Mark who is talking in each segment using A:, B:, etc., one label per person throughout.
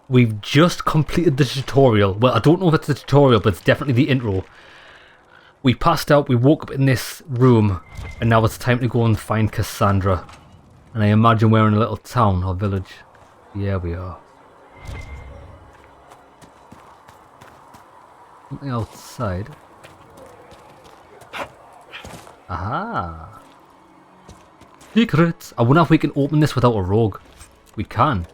A: We've just completed the tutorial. Well, I don't know if it's the tutorial, but it's definitely the intro. We passed out, we woke up in this room, and now it's time to go and find Cassandra. And I imagine we're in a little town or village. Yeah, we are. Something outside. Aha! Secrets! I wonder if we can open this without a rogue. We can.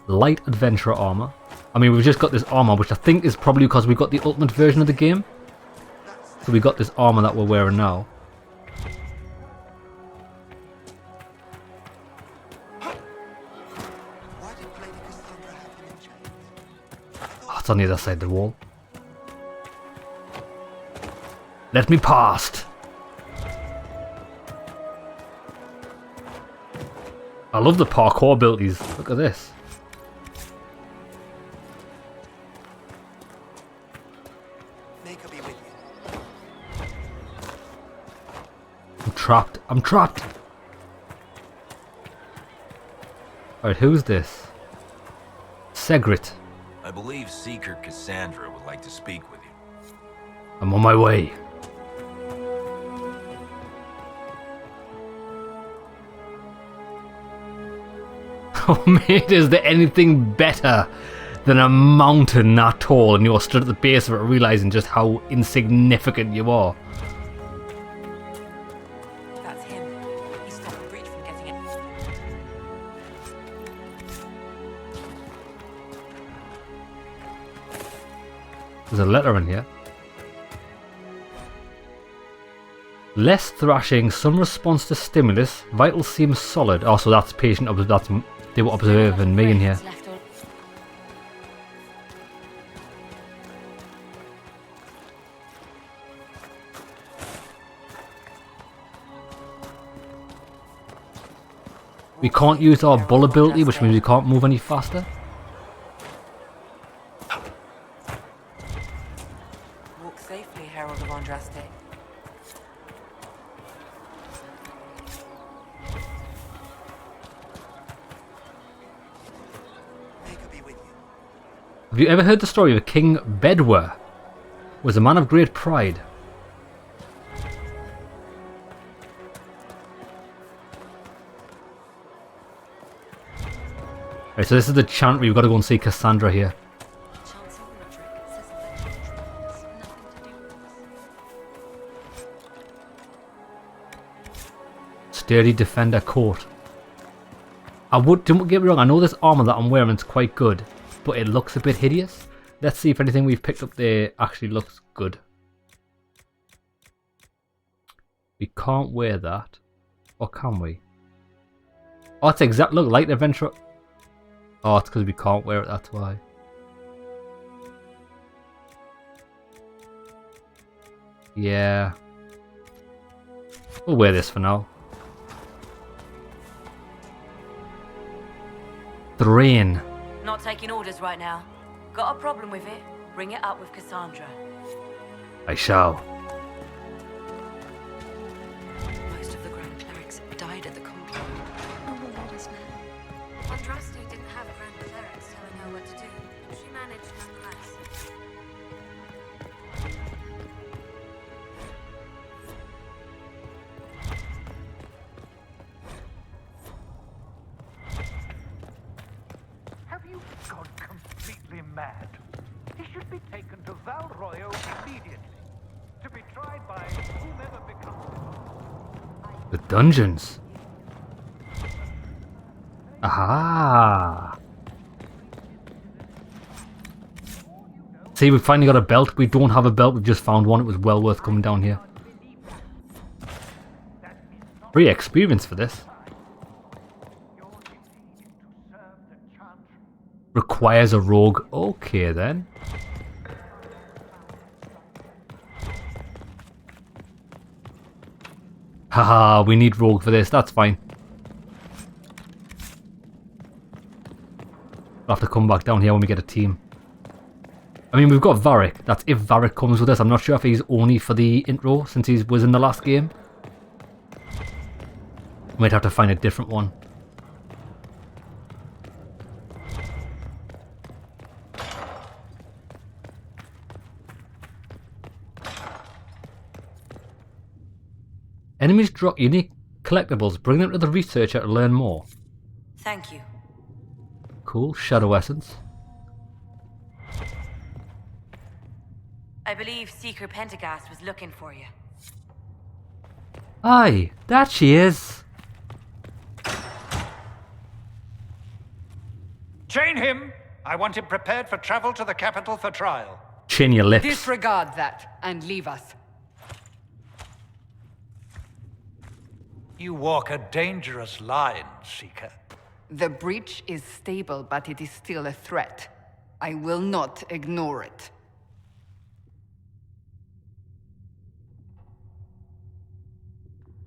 A: Light adventurer armor. I mean, we've just got this armor, which I think is probably because we got the ultimate version of the game. So we got this armor that we're wearing now. Oh, it's on the other side of the wall. Let me past. I love the parkour abilities. Look at this. I'm trapped. I'm trapped. Alright, who's this? Segrit.
B: I believe Seeker Cassandra would like to speak with you.
A: I'm on my way. Oh mate, is there anything better than a mountain that tall and you're stood at the base of it realizing just how insignificant you are?
C: That's him. He stopped the breach from getting in.
A: There's a letter in here. Less thrashing, some response to stimulus, vitals seem solid. Oh, so that's patient, that's, they were observing me in here. We can't use our bull ability, which means we can't move any faster.
C: Walk safely, Herald of Andraste.
A: Have you ever heard the story of King Bedwer? Was a man of great pride. Right, so this is the chantry. We've got to go and see Cassandra here. Sturdy defender coat. Don't get me wrong, I know this armor that I'm wearing is quite good, but it looks a bit hideous. Let's see if anything we've picked up there actually looks good. We can't wear that. Or can we? Oh, it's exact. Look, light adventure. Oh, it's because we can't wear it, that's why. Yeah. We'll wear this for now. Drain.
C: Not taking orders right now. Got a problem with it? Bring it up with Cassandra.
A: I shall.
C: Most of the Grand Clerics died at the conclave. Andraste didn't have Grand Clerics telling her what to do. She managed nonetheless.
D: Have you gone completely mad? He should be taken to Val Royo immediately, to be tried by whomever becomes...
A: The dungeons. Aha! See, we've finally got a belt. We don't have a belt, we've just found one. It was well worth coming down here. Free experience for this. Requires a rogue. Okay then. Haha, we need rogue for this. That's fine. We'll have to come back down here when we get a team. I mean, we've got Varric. That's if Varric comes with us. I'm not sure if he's only for the intro since he was in the last game. Might have to find a different one. Enemies drop unique collectibles. Bring them to the researcher to learn more.
E: Thank you.
A: Cool. Shadow Essence.
E: I believe Seeker Pentagast was looking for you.
A: Aye, that she is.
D: Chain him! I want him prepared for travel to the capital for trial.
A: Chin your lips.
F: Disregard that and leave us.
D: You walk a dangerous line, Seeker.
F: The breach is stable, but it is still a threat. I will not ignore it.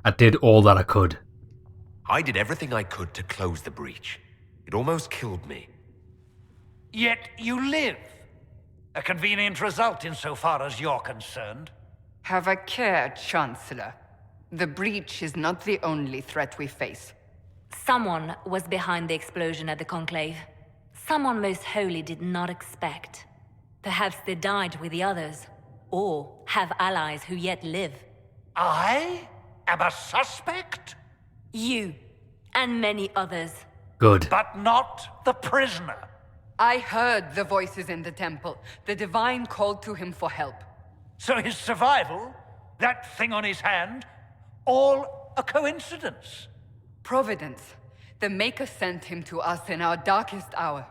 A: I did all that I could.
B: I did everything I could to close the breach. It almost killed me.
D: Yet you live. A convenient result insofar as you're concerned.
F: Have a care, Chancellor. The breach is not the only threat we face.
C: Someone was behind the explosion at the Conclave. Someone Most Holy did not expect. Perhaps they died with the others, or have allies who yet live.
D: I am a suspect?
C: You, and many others.
A: Good.
D: But not the prisoner.
F: I heard the voices in the temple. The Divine called to him for help.
D: So his survival, that thing on his hand, all a coincidence.
F: Providence. The Maker sent him to us in our darkest hour.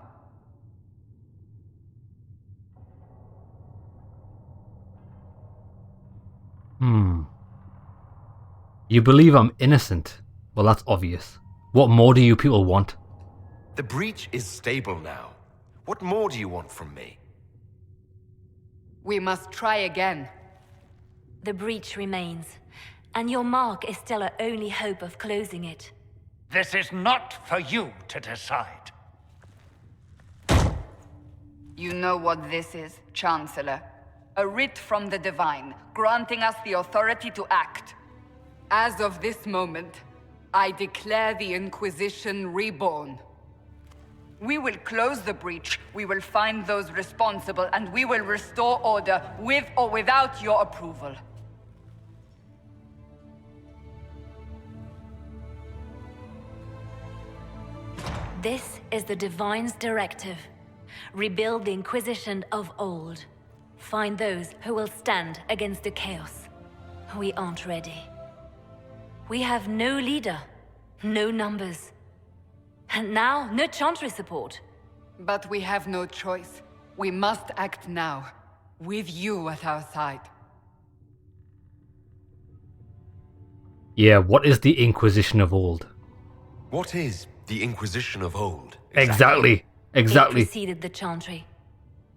A: You believe I'm innocent? Well, that's obvious. What more do you people want?
B: The breach is stable now. What more do you want from me?
F: We must try again.
C: The breach remains, and your mark is still our only hope of closing it.
D: This is not for you to decide.
F: You know what this is, Chancellor. A writ from the Divine, granting us the authority to act. As of this moment, I declare the Inquisition reborn. We will close the breach, we will find those responsible, and we will restore order with or without your approval.
C: This is the Divine's directive. Rebuild the Inquisition of old. Find those who will stand against the chaos. We aren't ready. We have no leader, no numbers. And now, no Chantry support.
F: But we have no choice. We must act now, with you at our side.
A: Yeah, what is the Inquisition of old?
B: What is the Inquisition of old?
A: Exactly.
C: It preceded the Chantry.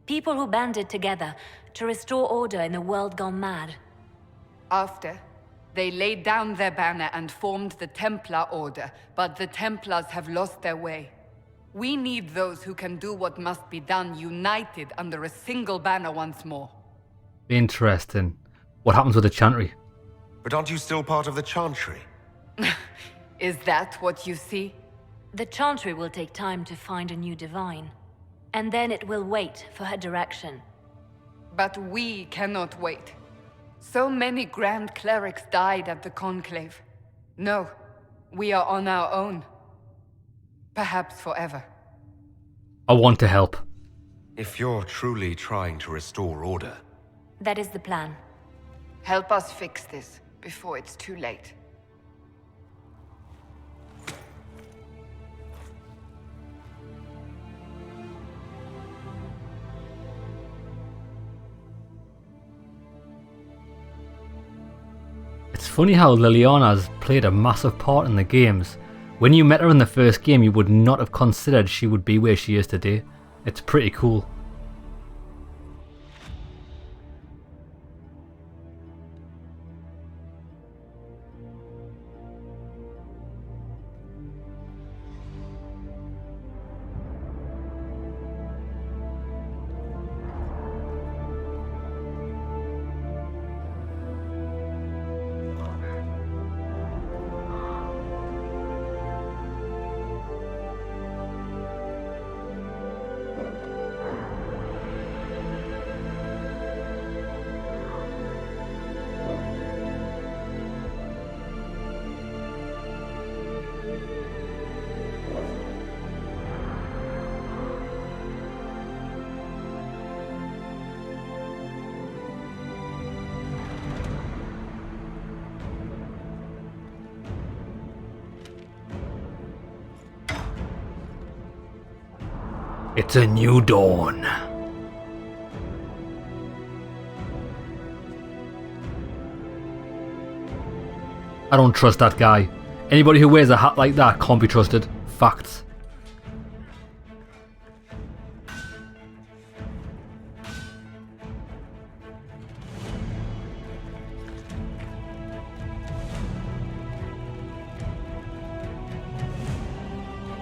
C: People who banded together to restore order in a world gone mad.
F: After, they laid down their banner and formed the Templar Order, but the Templars have lost their way. We need those who can do what must be done, united under a single banner once more.
A: Interesting. What happens with the Chantry?
B: But aren't you still part of the Chantry?
F: Is that what you see?
C: The Chantry will take time to find a new Divine. And then it will wait for her direction.
F: But we cannot wait. So many Grand Clerics died at the Conclave. No, we are on our own. Perhaps forever.
A: I want to help.
B: If you're truly trying to restore order.
C: That is the plan.
F: Help us fix this before it's too late.
A: It's funny how Liliana's played a massive part in the games. When you met her in the first game, you would not have considered she would be where she is today. It's pretty cool. It's a new dawn. I don't trust that guy. Anybody who wears a hat like that can't be trusted. Facts.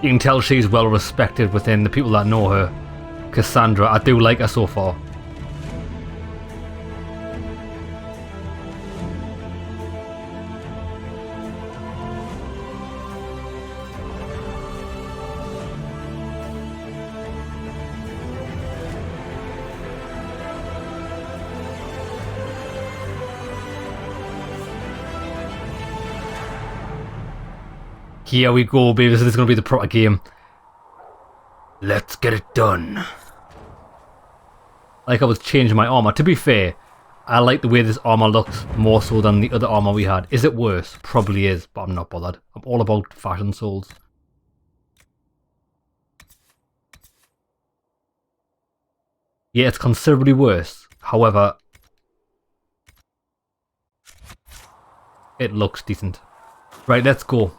A: You can tell she's well respected within the people that know her. Cassandra, I do like her so far. Here we go, baby. This is going to be the proper game. Let's get it done. Like I was changing my armor. To be fair, I like the way this armor looks more so than the other armor we had. Is it worse? Probably is, but I'm not bothered. I'm all about fashion souls. Yeah, it's considerably worse. However, it looks decent. Right, let's go.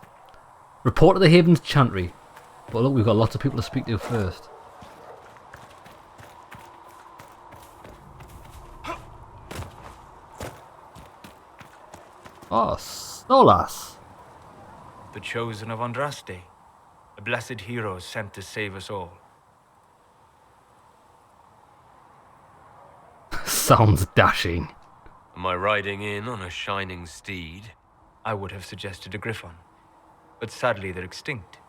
A: Report to the Haven's Chantry. But look, we've got lots of people to speak to first. Oh, Stolas.
G: The chosen of Andraste. A blessed hero sent to save us all.
A: Sounds dashing.
B: Am I riding in on a shining steed?
G: I would have suggested a griffon. But sadly they're extinct.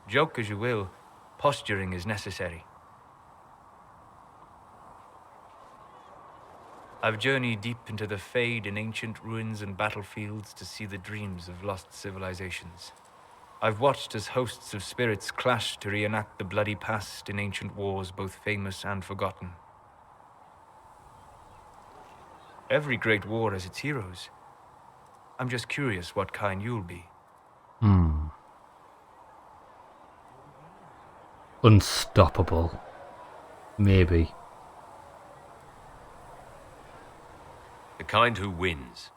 G: Joke as you will, posturing is necessary. I've journeyed deep into the Fade in ancient ruins and battlefields to see the dreams of lost civilizations. I've watched as hosts of spirits clash to reenact the bloody past in ancient wars both famous and forgotten. Every great war has its heroes. I'm just curious what kind you'll be.
A: Unstoppable. Maybe.
B: The kind who wins.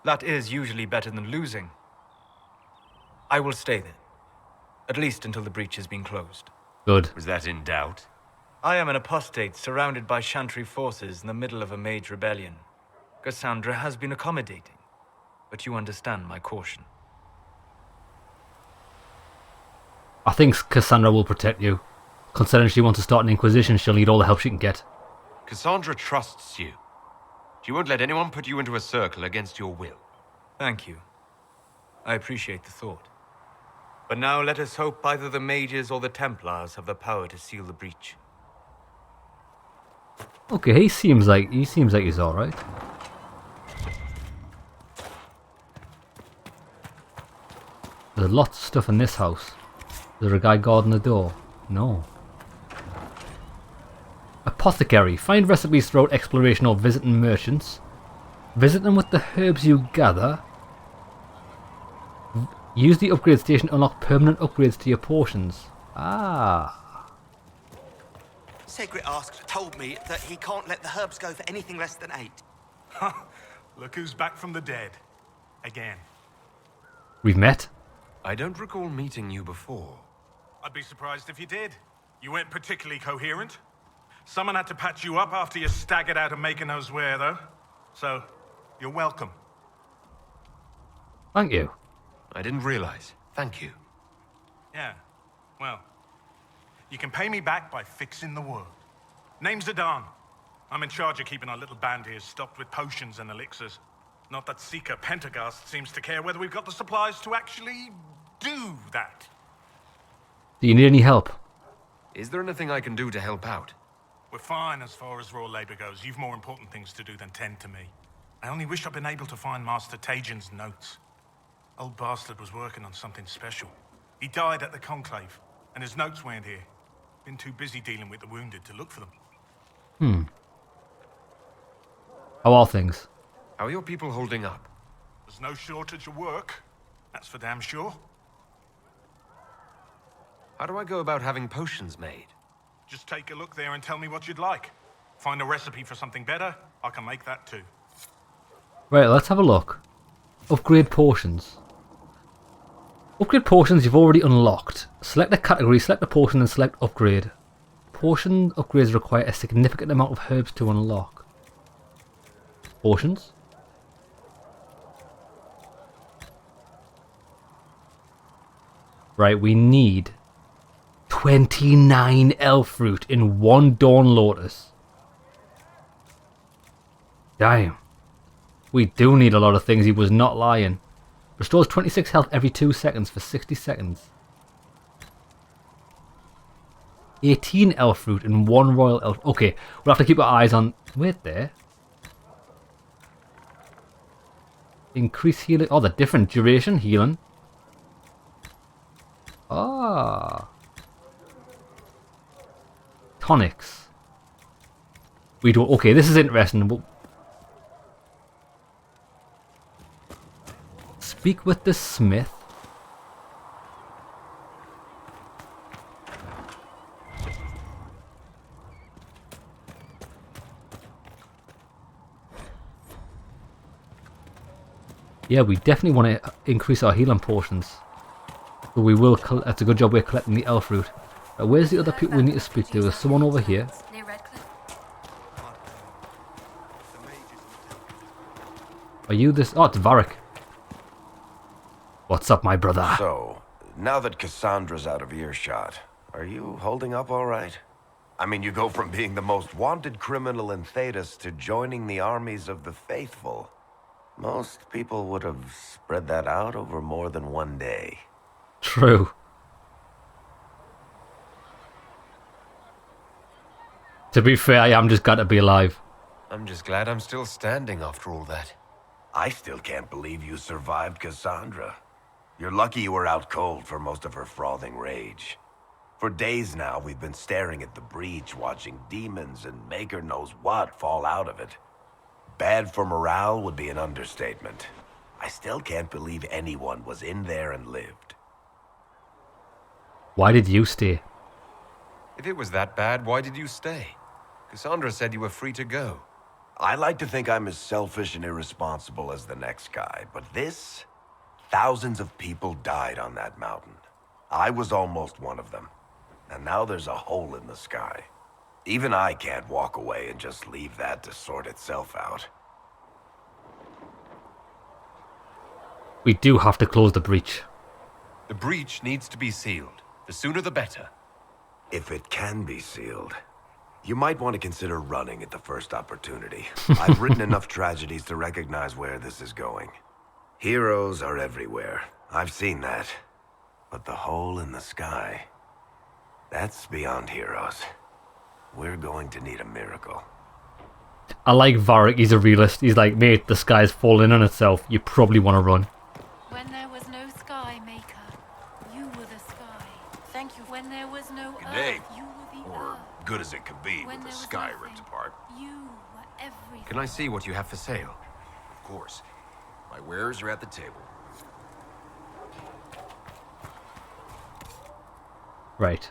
G: That is usually better than losing. I will stay there. At least until the breach has been closed.
A: Good.
B: Was that in doubt?
G: I am an apostate surrounded by Chantry forces in the middle of a mage rebellion. Cassandra has been accommodating, but you understand my caution.
A: I think Cassandra will protect you. Considering she wants to start an Inquisition, she'll need all the help she can get.
B: Cassandra trusts you. She won't let anyone put you into a circle against your will.
G: Thank you. I appreciate the thought. But now let us hope either the mages or the Templars have the power to seal the breach.
A: Okay, he seems like he's alright. There's lots of stuff in this house. Is there a guy guarding the door? No. Apothecary. Find recipes throughout exploration or visiting merchants. Visit them with the herbs you gather. Use the upgrade station to unlock permanent upgrades to your potions. Ah.
H: Segret told me that he can't let the herbs go for anything less than 8.
I: Look who's back from the dead. Again.
A: We've met.
B: I don't recall meeting you before.
I: I'd be surprised if you did. You weren't particularly coherent. Someone had to patch you up after you staggered out of making knows where, though. So, you're welcome.
A: Thank you.
B: I didn't realize. Thank you.
I: Yeah, well, you can pay me back by fixing the world. Name's Adan. I'm in charge of keeping our little band here stocked with potions and elixirs. Not that Seeker Pentagast seems to care whether we've got the supplies to actually do that.
A: Do you need any help?
B: Is there anything I can do to help out?
I: We're fine as far as raw labor goes. You've more important things to do than tend to me. I only wish I'd been able to find Master Tajin's notes. Old bastard was working on something special. He died at the Conclave, and his notes weren't here. Been too busy dealing with the wounded to look for them.
A: How are things?
B: How are your people holding up?
I: There's no shortage of work. That's for damn sure.
B: How do I go about having potions made?
I: Just take a look there and tell me what you'd like. Find a recipe for something better, I can make that too.
A: Right, let's have a look. Upgrade potions. Upgrade potions you've already unlocked. Select a category, select a potion and select upgrade. Potion upgrades require a significant amount of herbs to unlock. Potions? Right, we need 29 elf fruit in 1 Dawn Lotus. Damn. We do need a lot of things, he was not lying. Restores 26 health every 2 seconds for 60 seconds. 18 elf fruit and 1 royal elf. Okay, we'll have to keep our eyes on... Wait there. Increase healing. Oh, the different duration healing. Ah. Tonics. We don't... Okay, this is interesting. Speak with the smith. Yeah, we definitely want to increase our healing potions. So we will. That's a good job we're collecting the elf fruit. Where's the other people we need to speak to? There's someone over here. Are you this? Oh, it's Varric. What's up, my brother?
J: So, now that Cassandra's out of earshot, are you holding up all right? I mean, you go from being the most wanted criminal in Thedas to joining the armies of the faithful. Most people would have spread that out over more than one day.
A: True. To be fair, I am just glad to be alive.
B: I'm just glad I'm still standing after all that.
J: I still can't believe you survived Cassandra. You're lucky you were out cold for most of her frothing rage. For days now, we've been staring at the breach, watching demons and maker knows what fall out of it. Bad for morale would be an understatement. I still can't believe anyone was in there and lived.
A: Why did you stay?
B: If it was that bad, why did you stay? Cassandra said you were free to go.
J: I like to think I'm as selfish and irresponsible as the next guy, but this... Thousands of people died on that mountain. I was almost one of them. And now there's a hole in the sky. Even I can't walk away and just leave that to sort itself out.
A: We do have to close the breach.
B: The breach needs to be sealed. The sooner the better.
J: If it can be sealed, you might want to consider running at the first opportunity. I've written enough tragedies to recognize where this is going. Heroes are everywhere. I've seen that. But the hole in the sky, that's beyond heroes. We're going to need a miracle.
A: I like Varric, he's a realist. He's like, mate, the sky's falling on itself. You probably want to run.
K: When there was no sky, Maker, you were the sky. Thank you. When there was no
J: day.
K: earth, you were the
J: Or
K: earth.
J: good as it could be
K: When
J: with the
K: there was
J: sky
K: nothing,
J: ripped apart.
K: You were everything.
B: Can I see what you have for sale?
J: Of course. My wares are at the table.
A: Right.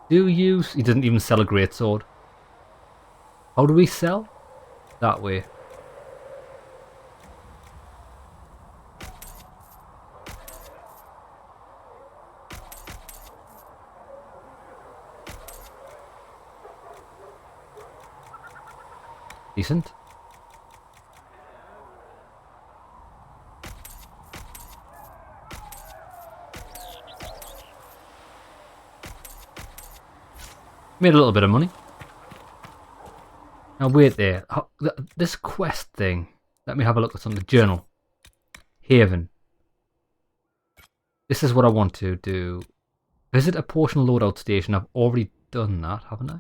A: Do you... He doesn't even sell a greatsword. How do we sell? That way. Decent. Made a little bit of money. Now wait there. This quest thing. Let me have a look at something. Journal. Haven. This is what I want to do. Visit a portion loadout station. I've already done that, haven't I?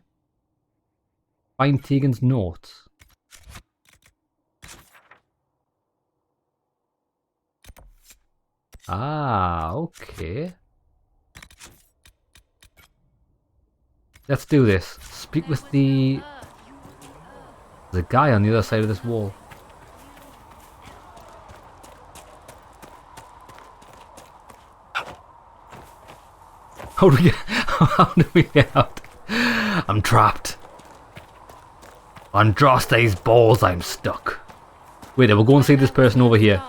A: Find Tegan's notes. Ah, okay. Let's do this. Speak with the... There's a guy on the other side of this wall. How do we How do we get out? I'm trapped. On Droste's balls, I'm stuck. Wait, we'll go and see this person over here.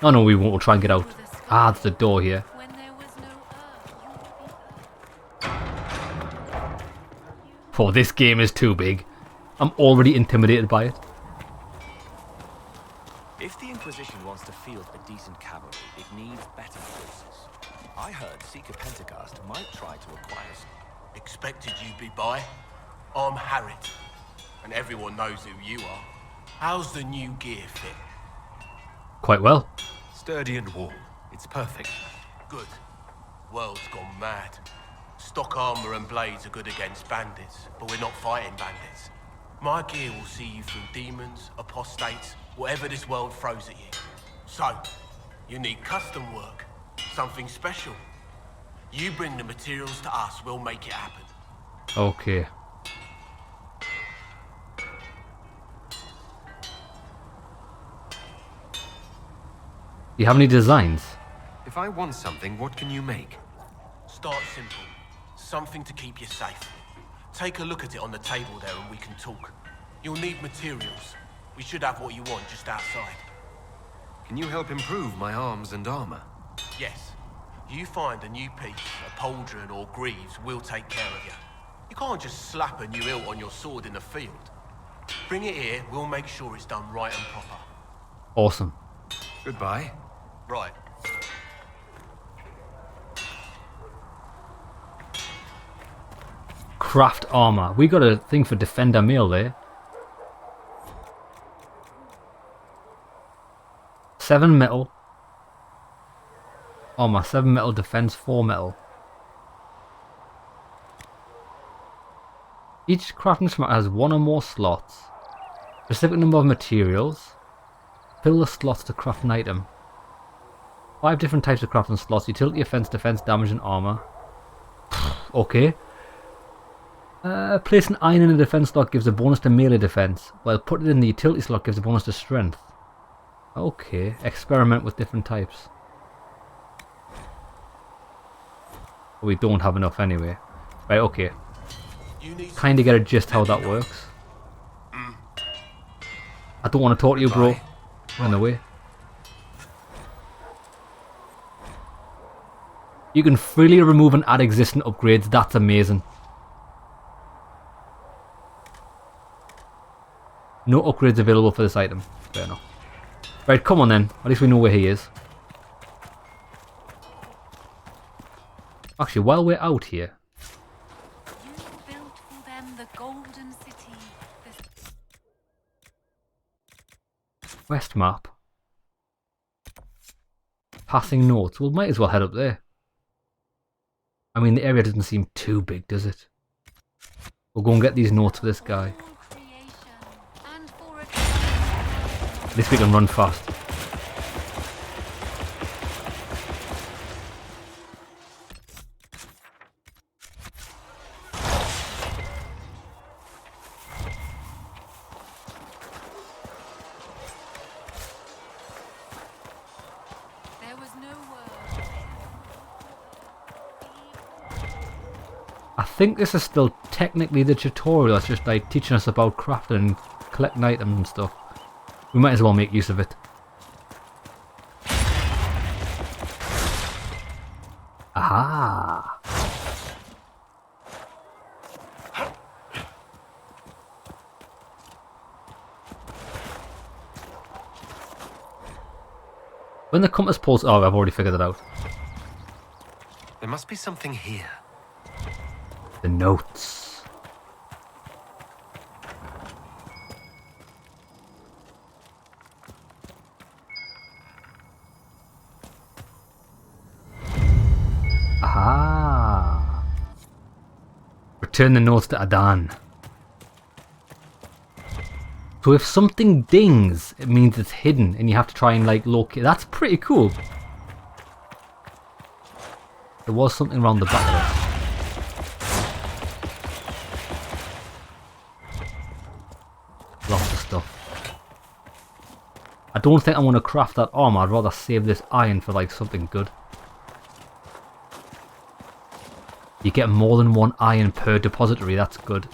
A: Oh no, we won't. We'll try and get out. Ah, there's a door here. Oh, this game is too big. I'm already intimidated by it.
L: If the Inquisition wants to field a decent cavalry, it needs better forces. I heard Seeker Pentecost might try to acquire some.
M: Expected you'd be by. I'm Harriet, and everyone knows who you are. How's the new gear fit?
A: Quite well.
B: Sturdy and warm. It's perfect.
M: Good. World's gone mad. Stock armor and blades are good against bandits, but we're not fighting bandits. My gear will see you through demons, apostates, whatever this world throws at you. So, you need custom work, something special. You bring the materials to us, we'll make it happen.
A: Okay. Do you have any designs?
B: If I want something, what can you make?
M: Start simple. Something to keep you safe. Take a look at it on the table there and we can talk. You'll need materials. We should have what you want just outside.
B: Can you help improve my arms and armor?
M: Yes. You find a new piece, a pauldron or greaves, we'll take care of you. You can't just slap a new hilt on your sword in the field. Bring it here, we'll make sure it's done right and proper.
A: Awesome.
B: Goodbye.
M: Right.
A: Craft armor. We got a thing for defender mail there. 7 metal. Armor, 7 metal, defense, 4 metal. Each crafting slot has 1 or more slots. Specific number of materials. Fill the slots to craft an item. 5 different types of crafting slots. Utility, offense, defense, damage, and armor. Okay. Place an iron in a defense slot gives a bonus to melee defense, while putting it in the utility slot gives a bonus to strength. Okay, experiment with different types. We don't have enough anyway. Right, okay. Kinda get a gist how that works. I don't want to talk to you, bro. Run away. You can freely remove and add existing upgrades. That's amazing. No upgrades available for this item. Fair enough. Right, come on then. At least we know where he is. Actually, while we're out here...
K: You built for them the golden city.
A: West map. Passing notes. Well, might as well head up there. I mean, the area doesn't seem too big, does it? We'll go and get these notes for this guy. At least we can run fast.
K: There was no word.
A: I think this is still technically the tutorial. It's just like teaching us about crafting and collecting items and stuff. We might as well make use of it. Aha! When the compass pulls... Oh, I've already figured it out.
B: There must be something here.
A: The notes. Aha! Return the notes to Adan. So if something dings, it means it's hidden and you have to try and like locate. That's pretty cool. There was something around the back of it. Lots of stuff. I don't think I want to craft that armor. I'd rather save this iron for like something good. You You get more than 1 iron per depository, that's good.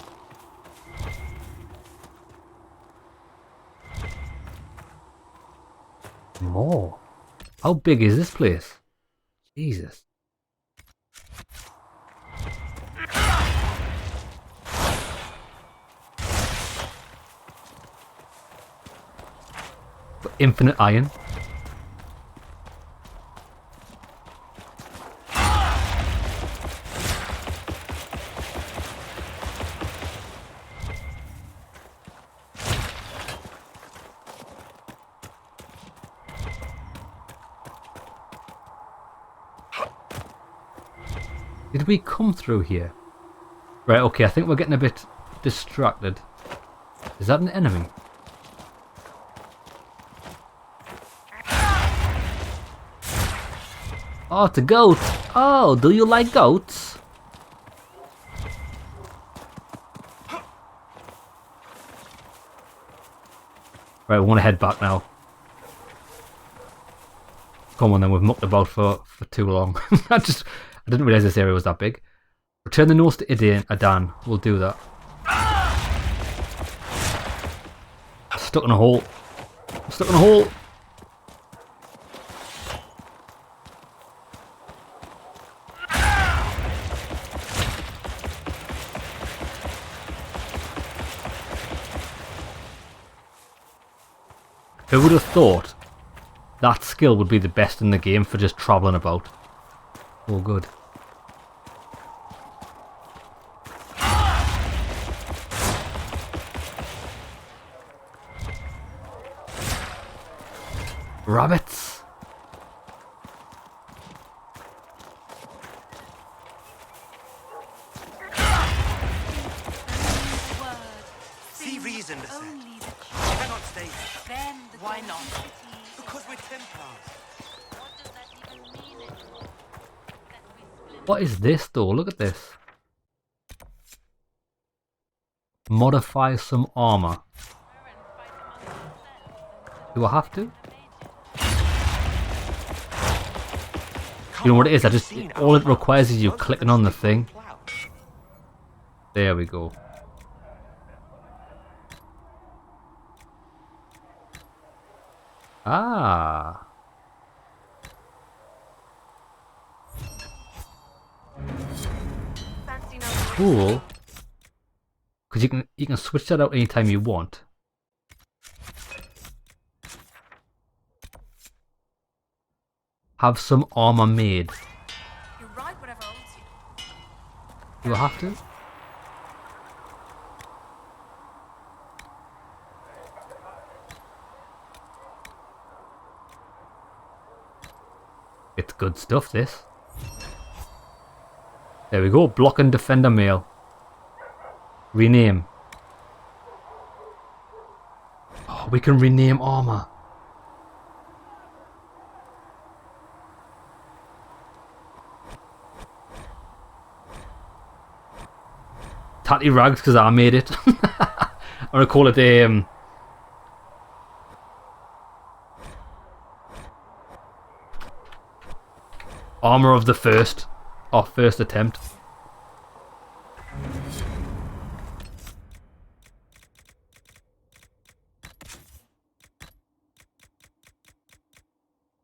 A: More? How big is this place? Jesus. Infinite iron. Did we come through here? Right, okay, I think we're getting a bit distracted. Is that an enemy? Oh, it's a goat! Oh, do you like goats? Right, we want to head back now. Come on then, we've mucked about for too long. I didn't realise this area was that big. Return the nose to Adan. We'll do that. Stuck in a hole. I'm stuck in a hole. Who would have thought that skill would be the best in the game for just travelling about? Oh, good. Rabbits!
H: See reason, sir. You cannot stay here.
E: Why not?
H: Because we're Templars.
A: What is this though? Look at this. Modify some armor. Do I have to? You know what it is? All it requires is you clicking on the thing. There we go. Ah. Cool. Because you can switch that out anytime you want. Have some armor made.
E: You're right, whatever owns you.
A: Do I have to? It's good stuff, this. There we go. Block and defender mail. Rename. Oh, we can rename armor. Tatty rags because I made it. I'm gonna call it armor of the first, or first attempt.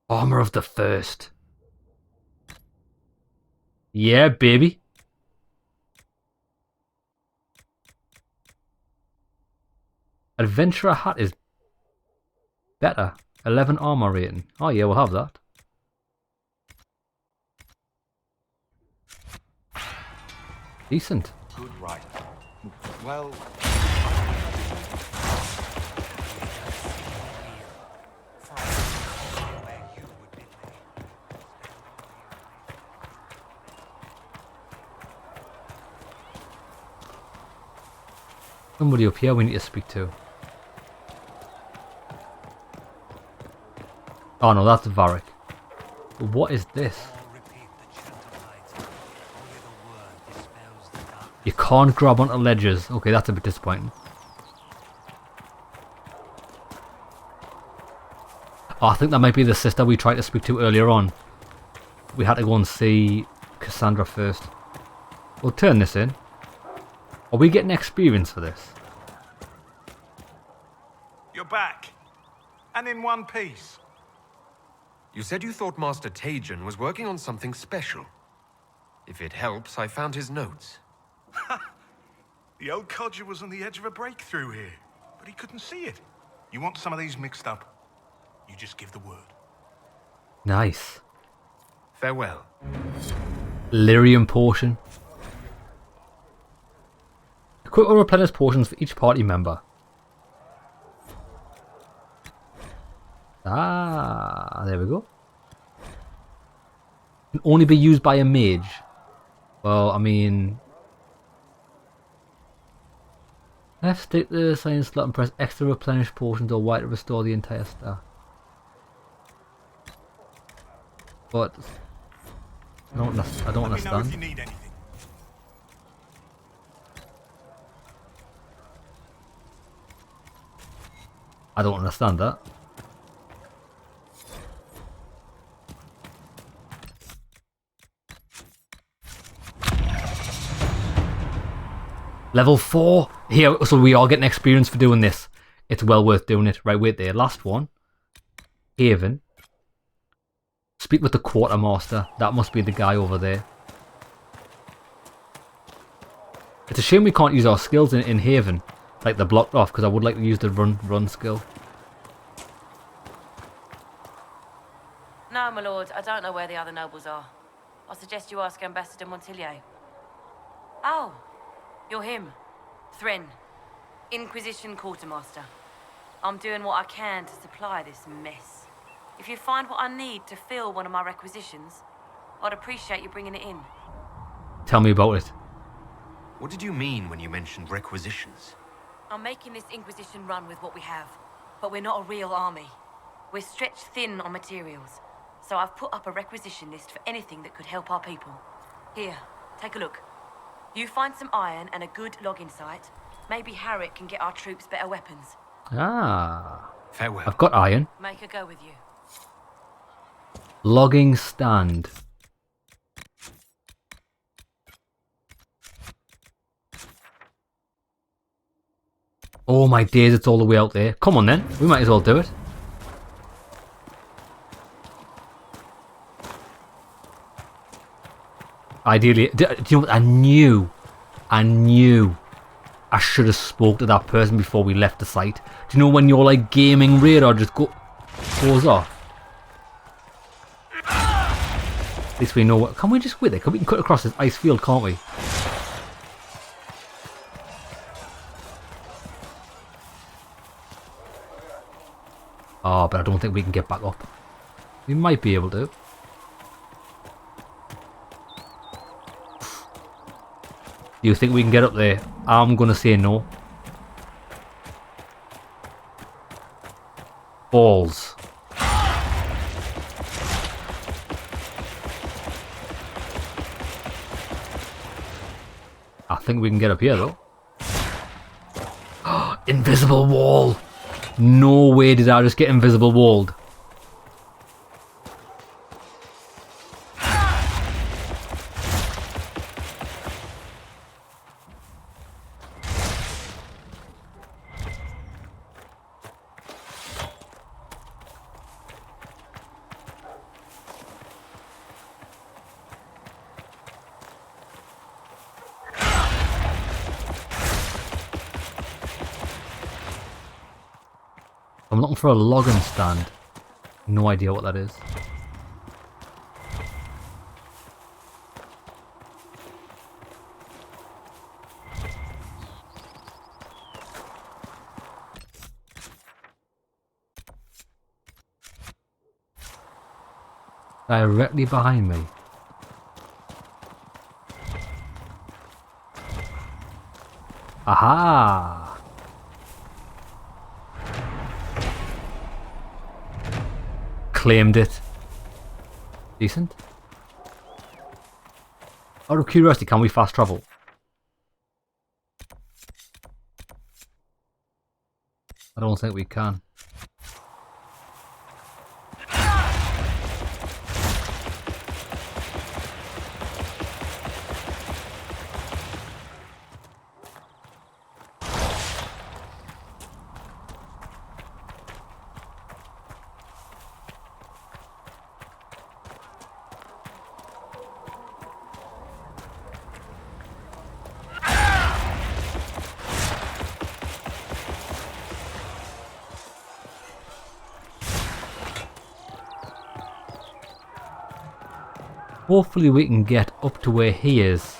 A: Armor of the first. Yeah, baby. Adventurer hat is better. 11 armor rating. Oh yeah, we'll have that. Decent.
L: Good right. Well,
A: somebody up here we need to speak to. Oh no, that's Varric. What is this? You can't grab onto ledges. Okay, that's a bit disappointing. Oh, I think that might be the sister we tried to speak to earlier on. We had to go and see Cassandra first. We'll turn this in. Are we getting experience for this?
I: You're back. And in one piece.
B: You said you thought Master Tajan was working on something special. If it helps, I found his notes.
I: The old codger was on the edge of a breakthrough here, but he couldn't see it. You want some of these mixed up? You just give the word.
A: Nice.
B: Farewell.
A: Lyrium potion. Equip or replenish potions for each party member. Ah, there we go. Can only be used by a mage. Well, I mean... Left stick the science slot and press X to replenish potions or Y to restore the entire stack. But... I don't
I: Let me know if you
A: understand.
I: need anything.
A: I don't understand that. Level 4. Here, so we are getting experience for doing this. It's well worth doing it. Right, wait there. Last one. Haven. Speak with the quartermaster. That must be the guy over there. It's a shame we can't use our skills in Haven. Like they're blocked off, because I would like to use the run skill.
E: No, my lord, I don't know where the other nobles are. I suggest you ask Ambassador Montillier. Oh, you're him. Thren, Inquisition Quartermaster. I'm doing what I can to supply this mess. If you find what I need to fill one of my requisitions, I'd appreciate you bringing it in.
A: Tell me about it.
B: What did you mean when you mentioned requisitions?
E: I'm making this Inquisition run with what we have, but we're not a real army. We're stretched thin on materials, so I've put up a requisition list for anything that could help our people. Here, take a look. You find some iron and a good logging site. Maybe Harriet can get our troops better weapons.
A: Ah.
B: Farewell.
A: I've got iron.
E: Make her go with you.
A: Logging stand. Oh my days, it's all the way out there. Come on then, we might as well do it. Ideally, do you know what? I knew I should have spoke to that person before we left the site. Do you know when your like gaming radar just goes off? At least we know what. Can we just wait there? We can cut across this ice field, can't we? Oh, but I don't think we can get back up. We might be able to. Do you think we can get up there? I'm gonna say no. Balls. I think we can get up here though. Invisible wall! No way did I just get invisible walled. I'm looking for a logging stand. No idea what that is. Directly behind me. Aha! Claimed it. Decent. Out of curiosity, can we fast travel? I don't think we can. hopefully we can get up to where he is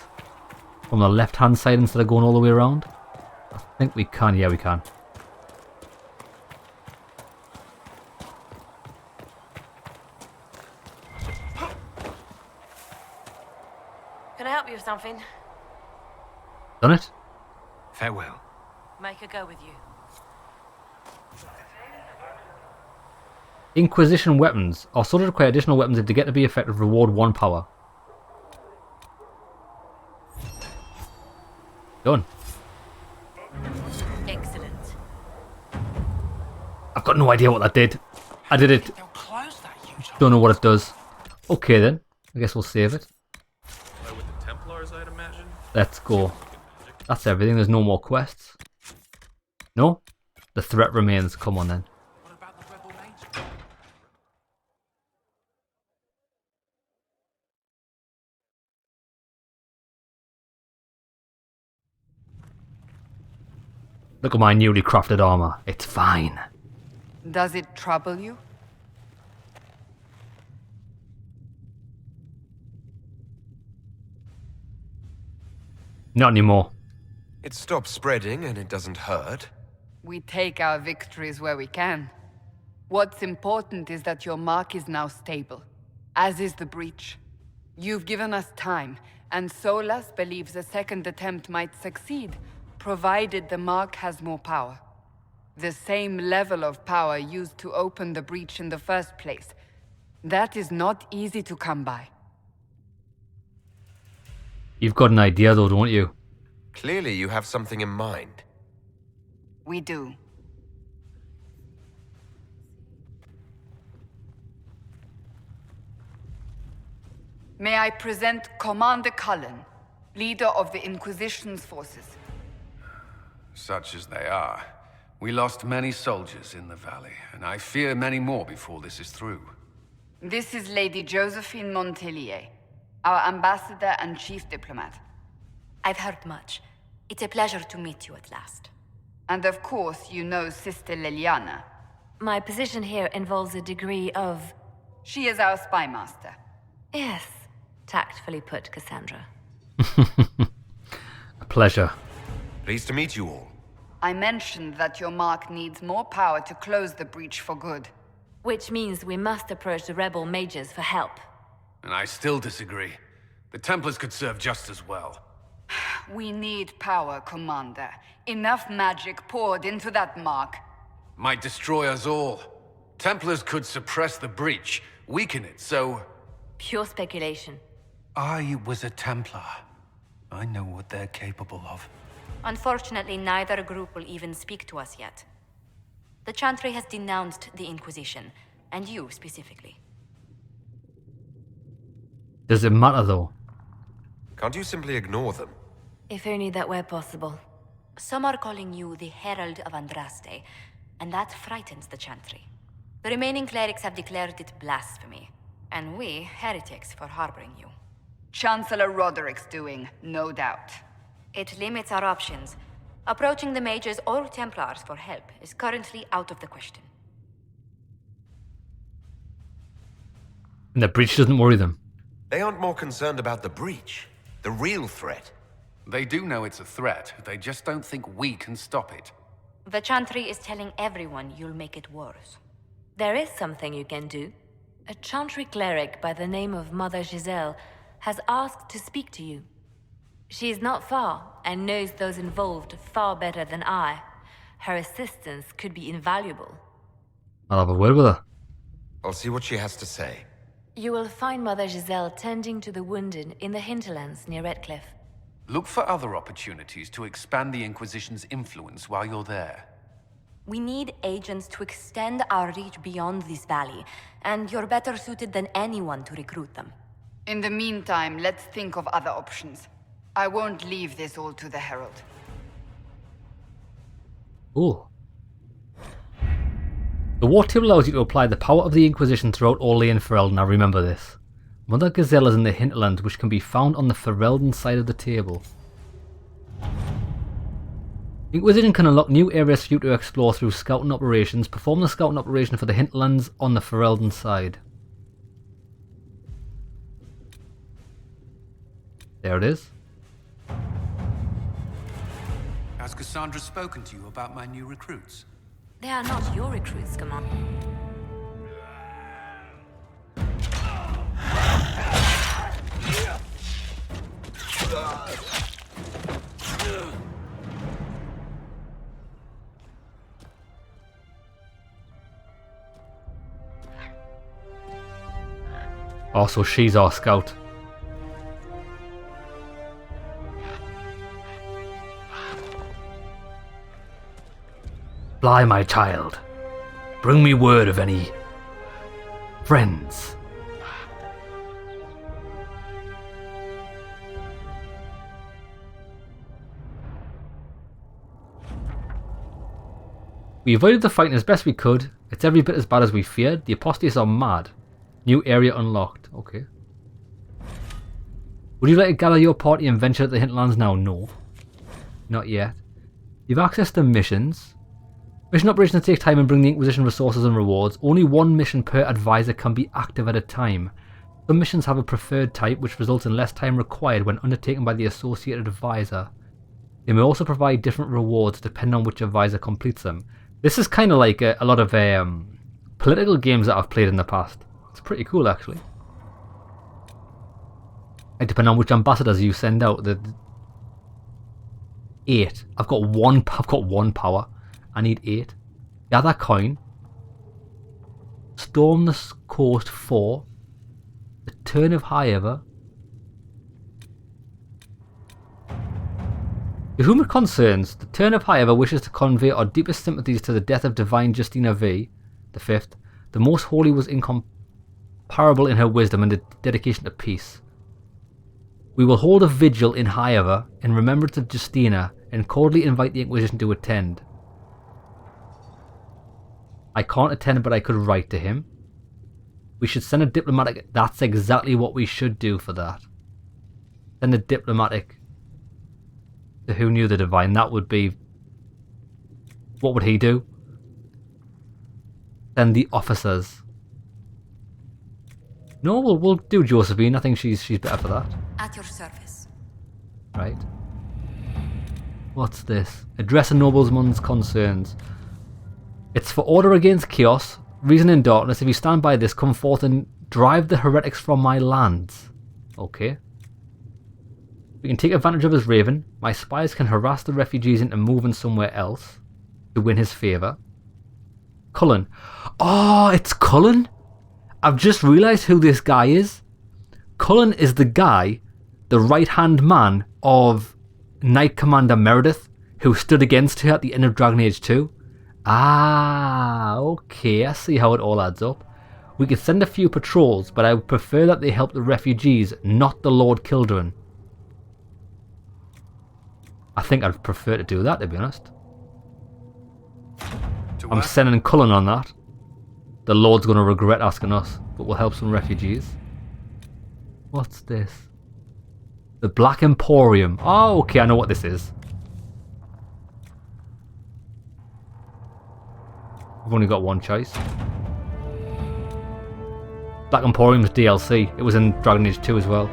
A: from the left hand side instead of going all the way around. I think we can, yeah we can.
E: Can I help you with something?
A: Done it?
B: Farewell.
E: Make her go with you.
A: Inquisition weapons. Or sort of require additional weapons if they get to be effective, reward 1 power. Done.
E: Excellent.
A: I've got no idea what that did. I did it. Don't know what it does. Okay then. I guess we'll save it.
N: With the Templars, I'd imagine.
A: Let's go. That's everything. There's no more quests. No? The threat remains. Come on then. Look at my newly crafted armor. It's fine.
F: Does it trouble you?
A: Not anymore.
B: It stops spreading and it doesn't hurt.
F: We take our victories where we can. What's important is that your mark is now stable, as is the breach. You've given us time, and Solas believes a second attempt might succeed, provided the mark has more power. The same level of power used to open the breach in the first place. That is not easy to come by.
A: You've got an idea though, don't you?
B: Clearly you have something in mind.
F: We do. May I present Commander Cullen, leader of the Inquisition's forces.
O: Such as they are. We lost many soldiers in the valley, and I fear many more before this is through.
F: This is Lady Josephine Montelier, our ambassador and chief diplomat.
P: I've heard much. It's a pleasure to meet you at last.
F: And of course, you know Sister Liliana.
C: My position here involves a degree of...
F: She is our spy master.
C: Yes, tactfully put, Cassandra.
A: A pleasure.
B: Pleased to meet you all.
F: I mentioned that your mark needs more power to close the breach for good.
C: Which means we must approach the rebel mages for help.
O: And I still disagree. The Templars could serve just as well.
F: We need power, Commander. Enough magic poured into that mark.
O: Might destroy us all. Templars could suppress the breach, weaken it, so...
C: Pure speculation.
O: I was a Templar. I know what they're capable of.
P: Unfortunately, neither group will even speak to us yet. The Chantry has denounced the Inquisition, and you specifically.
A: Does it matter though?
B: Can't you simply ignore them?
C: If only that were possible.
P: Some are calling you the Herald of Andraste, and that frightens the Chantry. The remaining clerics have declared it blasphemy, and we, heretics, for harboring you.
F: Chancellor Roderick's doing, no doubt.
P: It limits our options. Approaching the mages or Templars for help is currently out of the question.
A: And the breach doesn't worry them.
B: They aren't more concerned about the breach. The real threat.
O: They do know it's a threat. They just don't think we can stop it.
P: The Chantry is telling everyone you'll make it worse.
C: There is something you can do. A Chantry cleric by the name of Mother Giselle has asked to speak to you. She is not far and knows those involved far better than I. Her assistance could be invaluable.
A: I'll have a word with her.
B: I'll see what she has to say.
C: You will find Mother Giselle tending to the wounded in the hinterlands near Redcliffe.
O: Look for other opportunities to expand the Inquisition's influence while you're there.
P: We need agents to extend our reach beyond this valley, and you're better suited than anyone to recruit them.
F: In the meantime, let's think of other options. I won't leave this all to the Herald.
A: Ooh. The war table allows you to apply the power of the Inquisition throughout Orlean Ferelden. Now remember this. Mother Gazelle is in the hinterlands, which can be found on the Ferelden side of the table. Inquisition can unlock new areas for you to explore through scouting operations. Perform the scouting operation for the hinterlands on the Ferelden side. There it is.
O: Has Cassandra spoken to you about my new recruits?
C: They are not your recruits, Commander.
A: Also, she's our scout. Fly, my child. Bring me word of any friends. We avoided the fighting as best we could. It's every bit as bad as we feared. The apostates are mad. New area unlocked. Okay. Would you like to gather your party and venture at the Hinterlands now? No. Not yet. You've access to missions. Mission operations take time and bring the Inquisition resources and rewards. Only one mission per advisor can be active at a time. Some missions have a preferred type, which results in less time required when undertaken by the associated advisor. They may also provide different rewards depending on which advisor completes them. This is kind of like a lot of political games that I've played in the past. It's pretty cool, actually. Like, depending on which ambassadors you send out. The 8. I've got one power. I need 8. Gather coin. Storm the coast 4. The turn of Highever. To whom it concerns, the turn of Highever wishes to convey our deepest sympathies to the death of Divine Justina V, the 5th. The Most Holy was incomparable in her wisdom and dedication to peace. We will hold a vigil in Highever in remembrance of Justina and cordially invite the Inquisition to attend. I can't attend, but I could write to him. We should send a diplomatic... That's exactly what we should do for that. Send a diplomatic to who knew the Divine. That would be... What would he do? Send the officers. No, we'll do Josephine. I think she's better for that.
P: At your service.
A: Right. What's this? Address a nobleman's concerns. It's for order against chaos, reason in darkness. If you stand by this, come forth and drive the heretics from my lands. Okay. We can take advantage of his raven. My spies can harass the refugees into moving somewhere else to win his favour. Cullen. Oh, it's Cullen? I've just realised who this guy is. Cullen is the guy, the right-hand man of Knight Commander Meredith, who stood against her at the end of Dragon Age 2. Ah, okay, I see how it all adds up. We could send a few patrols, but I would prefer that they help the refugees, not the Lord Kildren. I think I'd prefer to do that, to be honest. I'm sending Cullen on that. The Lord's going to regret asking us, but we'll help some refugees. What's this? The Black Emporium. Oh, okay, I know what this is. We've only got one choice. Black Emporium's DLC. It was in Dragon Age 2 as well.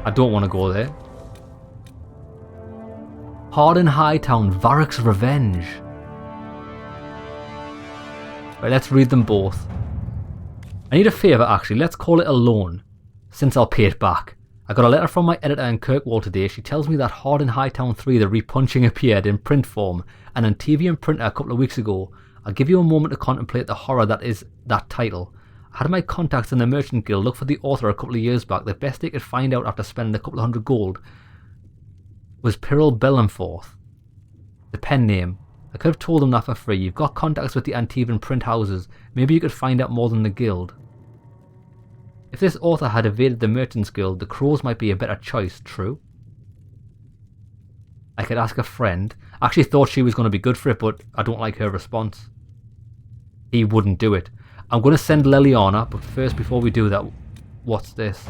A: I don't want to go there. Harden Hightown, Varric's Revenge. Right, let's read them both. I need a favour, actually. Let's call it a loan, since I'll pay it back. I got a letter from my editor in Kirkwall today. She tells me that Harden Hightown 3, the repunching, appeared in print form and on TV and printer a couple of weeks ago. I'll give you a moment to contemplate the horror that is that title. I had my contacts in the Merchant Guild look for the author a couple of years back. The best they could find out after spending a couple of hundred gold was Pyrrhal Bellenforth, the pen name. I could have told them that for free. You've got contacts with the Antivan print houses. Maybe you could find out more than the guild. If this author had evaded the Merchants Guild, the Crows might be a better choice, true? I could ask a friend. I actually thought she was going to be good for it, but I don't like her response. He wouldn't do it. I'm going to send Leliana, but first, before we do that, what's this?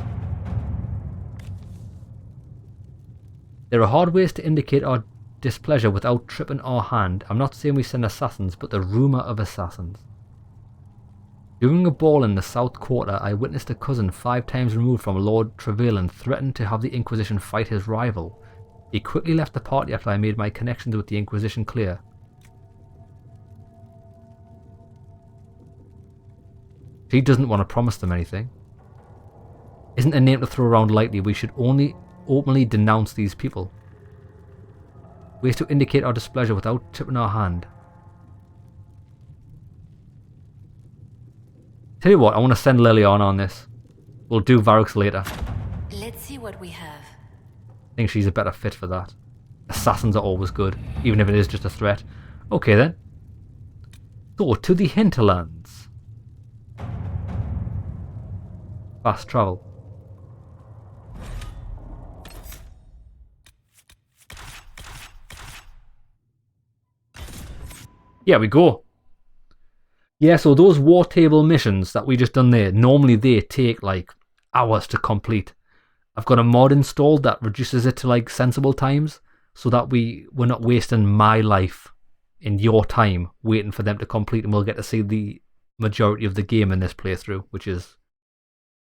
A: There are hard ways to indicate our displeasure without tripping our hand. I'm not saying we send assassins, but the rumour of assassins. During a ball in the South Quarter, I witnessed a cousin 5 times removed from Lord Trevelyan threaten to have the Inquisition fight his rival. He quickly left the party after I made my connections with the Inquisition clear. She doesn't want to promise them anything. Isn't a name to throw around lightly. We should only openly denounce these people. Ways to indicate our displeasure without tipping our hand. Tell you what, I want to send Liliana on this. We'll do Varrox later.
C: Let's see what we have.
A: I think she's a better fit for that. Assassins are always good, even if it is just a threat. Okay then. So, to the Hinterlands. Fast travel. Yeah, we go. Yeah, so those war table missions that we just done there, normally they take like hours to complete. I've got a mod installed that reduces it to like sensible times so that we're not wasting my life in your time waiting for them to complete, and we'll get to see the majority of the game in this playthrough, which is...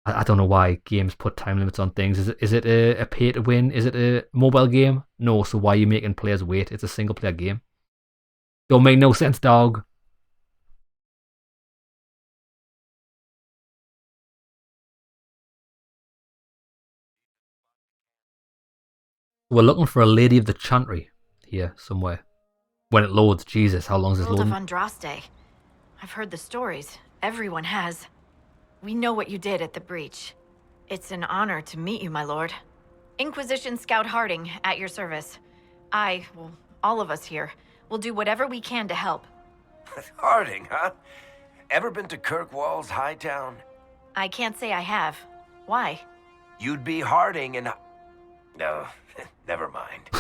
A: I don't know why games put time limits on things. Is it a pay to win? Is it a mobile game? No, so why are you making players wait? It's a single player game. Don't make no sense, dog. We're looking for a Lady of the Chantry here somewhere. When it loads, Jesus, how long is this
Q: World
A: loading?
Q: of Andraste. I've heard the stories. Everyone has. We know what you did at the breach. It's an honor to meet you, my lord. Inquisition Scout Harding, at your service. Well, all of us here, will do whatever we can to help.
J: Harding, huh? Ever been to Kirkwall's Hightown?
Q: I can't say I have. Why?
J: You'd be Harding and... No, never mind.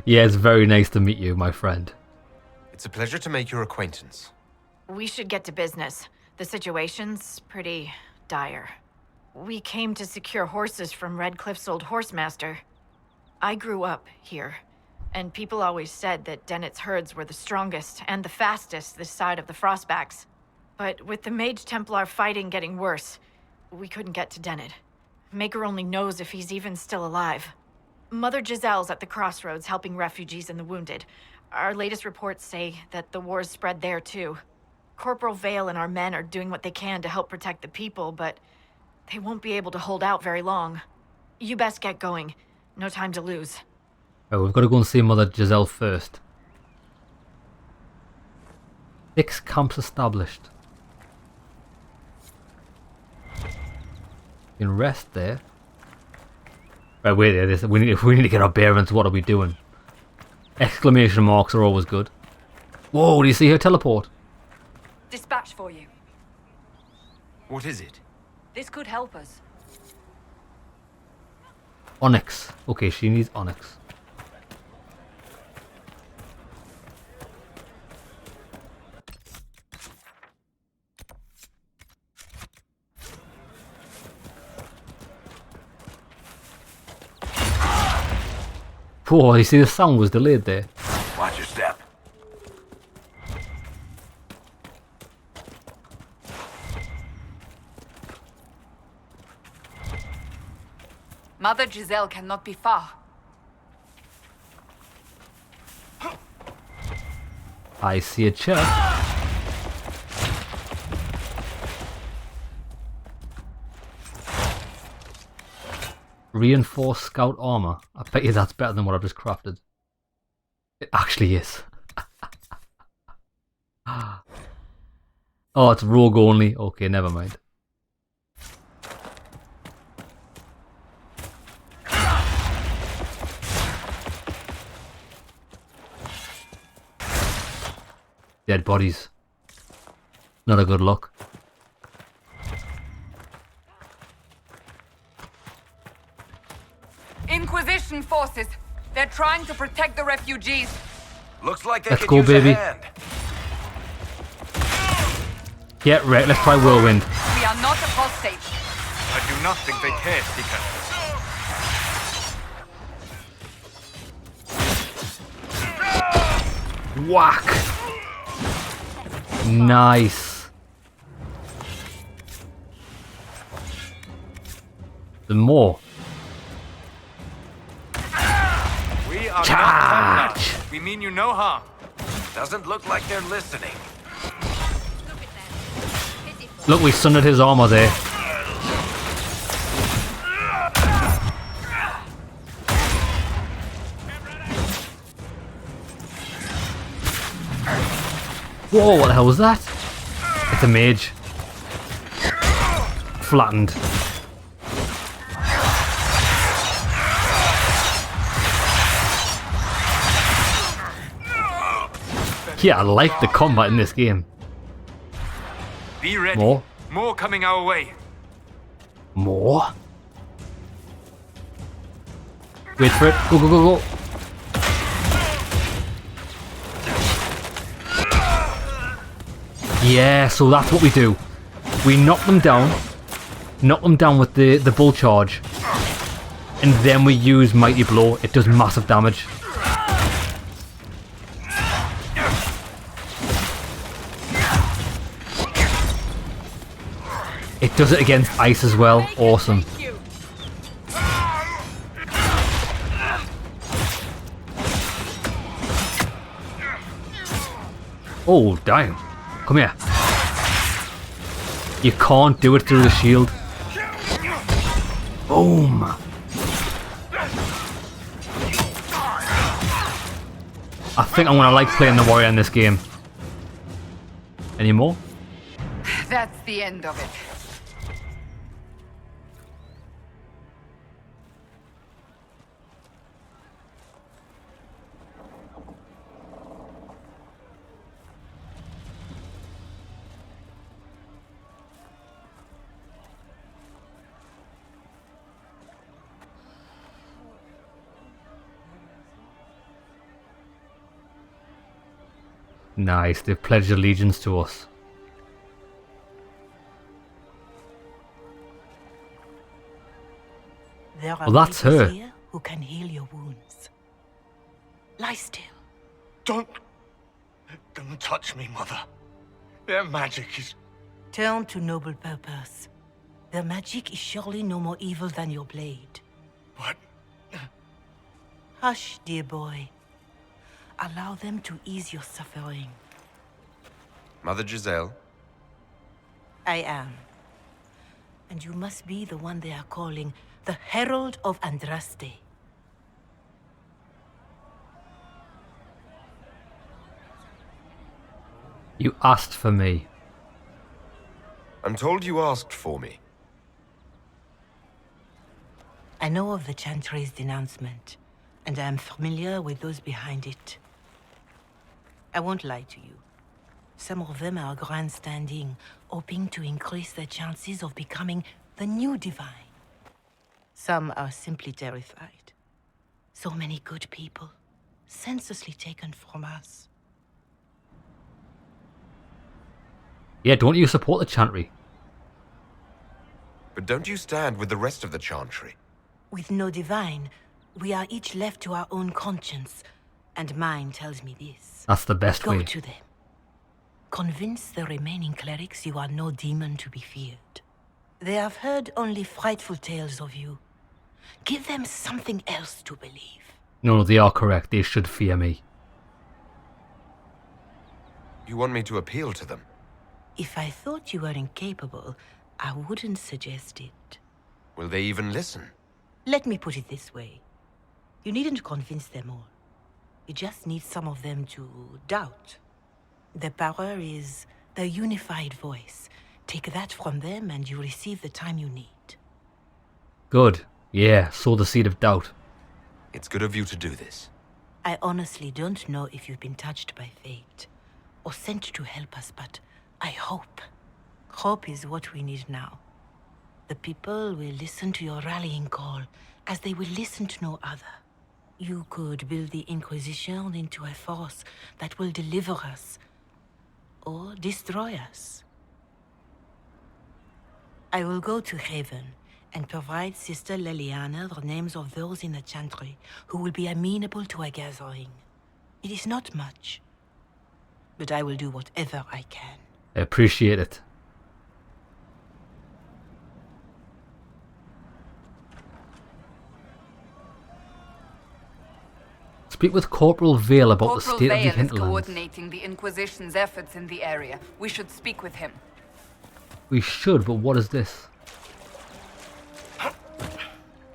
A: Yeah, it's very nice to meet you, my friend.
B: It's a pleasure to make your acquaintance.
Q: We should get to business. The situation's pretty dire. We came to secure horses from Redcliffe's old horsemaster. I grew up here, and people always said that Dennett's herds were the strongest and the fastest this side of the Frostbacks. But with the Mage Templar fighting getting worse, we couldn't get to Dennett. Maker only knows if he's even still alive. Mother Giselle's at the Crossroads helping refugees and the wounded. Our latest reports say that the war's spread there too. Corporal Vale and our men are doing what they can to help protect the people, but they won't be able to hold out very long. You best get going. No time to lose.
A: Oh, we've got to go and see Mother Giselle first. 6 camps established. You can rest there. Right, wait there. We need to get our bearings. What are we doing? Exclamation marks are always good. Whoa, do you see her teleport?
F: Dispatch for you.
B: What is it?
F: This could help us.
A: Onyx. Okay, she needs onyx. Whoa, you see the sound was delayed there.
J: Watch your step.
F: Mother Giselle cannot be far.
A: I see a church. Reinforced scout armor. I bet you that's better than what I've just crafted. It actually is. Oh, it's rogue only. Okay, never mind. Dead bodies. Not a good look.
F: Inquisition forces. They're trying to protect the refugees.
J: Looks like they
A: Let's
J: could
A: go,
J: use
A: baby.
J: a hand.
A: Get wrecked. Let's try whirlwind.
F: We are not apostates.
G: I do not think they care, Seeker.
A: Whack. Nice. The more.
G: We are
A: Charge!
G: not Templars. We mean you no harm.
J: Doesn't look like they're listening.
A: Look, we sundered his armor there. Whoa, what the hell was that? It's a mage. Flattened. Yeah, I like the combat in this game.
G: Be ready.
A: More?
G: More coming our way.
A: More? Wait for it. Go, go, go, go. Yeah, so that's what we do. We knock them down with the bull charge, and then we use Mighty Blow. It does massive damage. It does it against ice as well. Awesome. Oh, damn. Come here. You can't do it through the shield. Boom. I think I'm gonna like playing the warrior in this game. Any more?
F: That's the end of it.
A: Nice, they've pledged allegiance to us.
R: There are
A: Well, that's
R: mages
A: her.
R: here who can heal your wounds. Lie still.
H: Don't touch me, Mother. Their magic is...
R: Turn to noble purpose. Their magic is surely no more evil than your blade.
H: What?
R: Hush, dear boy. Allow them to ease your suffering.
B: Mother Giselle?
R: I am. And you must be the one they are calling the Herald of Andraste.
A: You asked for me.
B: I'm told you asked for me.
R: I know of the Chantry's denouncement, and I am familiar with those behind it. I won't lie to you. Some of them are grandstanding, hoping to increase their chances of becoming the new divine. Some are simply terrified. So many good people, senselessly taken from us.
A: Yeah, don't you support the Chantry?
B: But don't you stand with the rest of the Chantry?
R: With no divine, we are each left to our own conscience, and mine tells me this.
A: That's the best
R: Go
A: way.
R: to them. Convince the remaining clerics you are no demon to be feared. They have heard only frightful tales of you. Give them something else to believe.
A: No, they are correct. They should fear me.
B: You want me to appeal to them?
R: If I thought you were incapable, I wouldn't suggest it.
B: Will they even listen?
R: Let me put it this way. You needn't convince them all. You just need some of them to doubt. Their power is their unified voice. Take that from them and you receive the time you need.
A: Good. Yeah, sow the seed of doubt.
B: It's good of you to do this.
R: I honestly don't know if you've been touched by fate or sent to help us, but I hope. Hope is what we need now. The people will listen to your rallying call as they will listen to no other. You could build the Inquisition into a force that will deliver us or destroy us. I will go to Haven and provide Sister Leliana the names of those in the Chantry who will be amenable to a gathering. It is not much. but I will do whatever I can.
A: I appreciate it. Speak with Corporal Vale about the state of the
F: Vale is
A: Hinterlands.
F: coordinating the Inquisition's efforts in the area. We should speak with him.
A: We should, but what is this?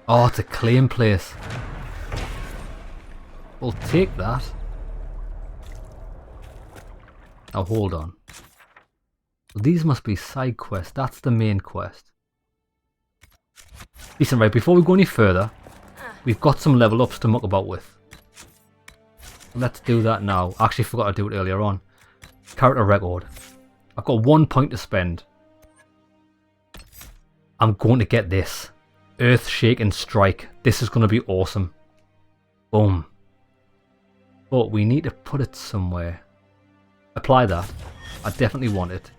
A: Oh, it's a claim place. We'll take that. Now hold on. These must be side quests. That's the main quest. Listen, right, before we go any further, we've got some level ups to muck about with. Let's do that now. I actually forgot to do it earlier on. Character record. I've got 1 point to spend. I'm going to get this. Earth Shake and Strike. This is going to be awesome. Boom. But we need to put it somewhere. Apply that. I definitely want it.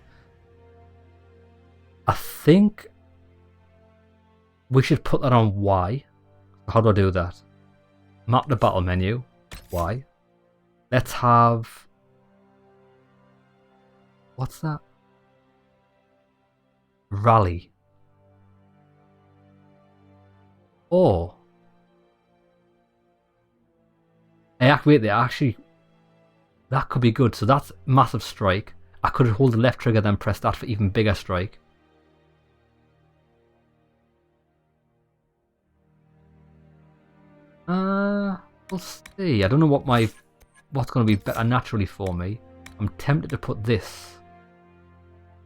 A: I think we should put that on Y. How do I do that? Map the battle menu. Y. Let's have... What's that? Rally. Oh. I activate there. Actually, that could be good. So that's massive strike. I could hold the left trigger, then press that for even bigger strike. We'll see. I don't know what's going to be better naturally for me. I'm tempted to put this